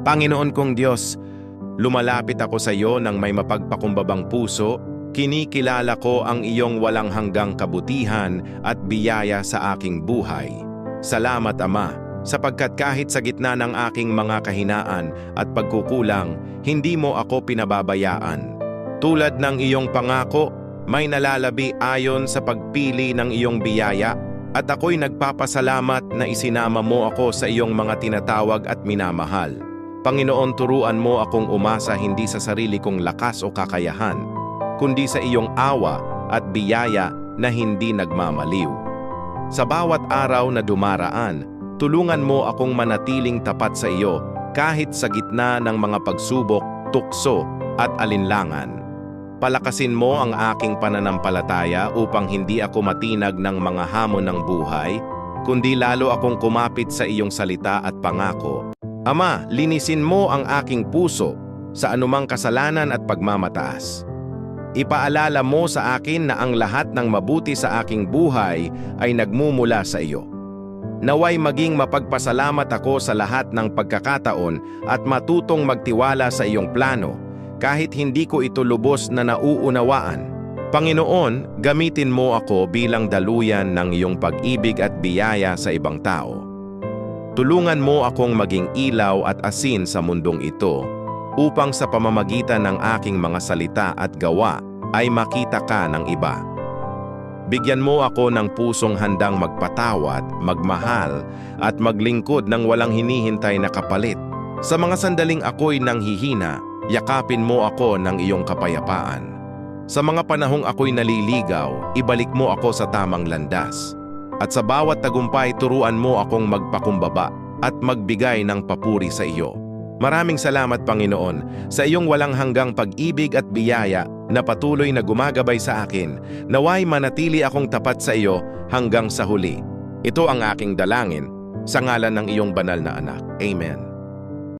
Panginoon kong Diyos, lumalapit ako sa iyo ng may mapagpakumbabang puso, kinikilala ko ang iyong walang hanggang kabutihan at biyaya sa aking buhay. Salamat, Ama, sapagkat kahit sa gitna ng aking mga kahinaan at pagkukulang, hindi mo ako pinababayaan. Tulad ng iyong pangako, may nalalabi ayon sa pagpili ng iyong biyaya, at ako'y nagpapasalamat na isinama mo ako sa iyong mga tinatawag at minamahal. Panginoon, turuan mo akong umasa hindi sa sarili kong lakas o kakayahan, kundi sa iyong awa at biyaya na hindi nagmamaliw. Sa bawat araw na dumaraan, tulungan mo akong manatiling tapat sa iyo kahit sa gitna ng mga pagsubok, tukso at alinlangan. Palakasin mo ang aking pananampalataya upang hindi ako matinag ng mga hamon ng buhay, kundi lalo akong kumapit sa iyong salita at pangako. Ama, linisin mo ang aking puso sa anumang kasalanan at pagmamataas. Ipaalala mo sa akin na ang lahat ng mabuti sa aking buhay ay nagmumula sa iyo. Naway maging mapagpasalamat ako sa lahat ng pagkakataon at matutong magtiwala sa iyong plano, kahit hindi ko ito lubos na nauunawaan. Panginoon, gamitin mo ako bilang daluyan ng iyong pag-ibig at biyaya sa ibang tao. Tulungan mo akong maging ilaw at asin sa mundong ito, upang sa pamamagitan ng aking mga salita at gawa ay makita ka ng iba. Bigyan mo ako ng pusong handang magpatawad, magmahal, at maglingkod ng walang hinihintay na kapalit. Sa mga sandaling ako'y nanghihina, yakapin mo ako ng iyong kapayapaan. Sa mga panahong ako'y naliligaw, ibalik mo ako sa tamang landas. At sa bawat tagumpay, turuan mo akong magpakumbaba at magbigay ng papuri sa iyo. Maraming salamat, Panginoon, sa iyong walang hanggang pag-ibig at biyaya na patuloy na gumagabay sa akin. Naway manatili akong tapat sa iyo hanggang sa huli. Ito ang aking dalangin, sa ngalan ng iyong banal na anak. Amen.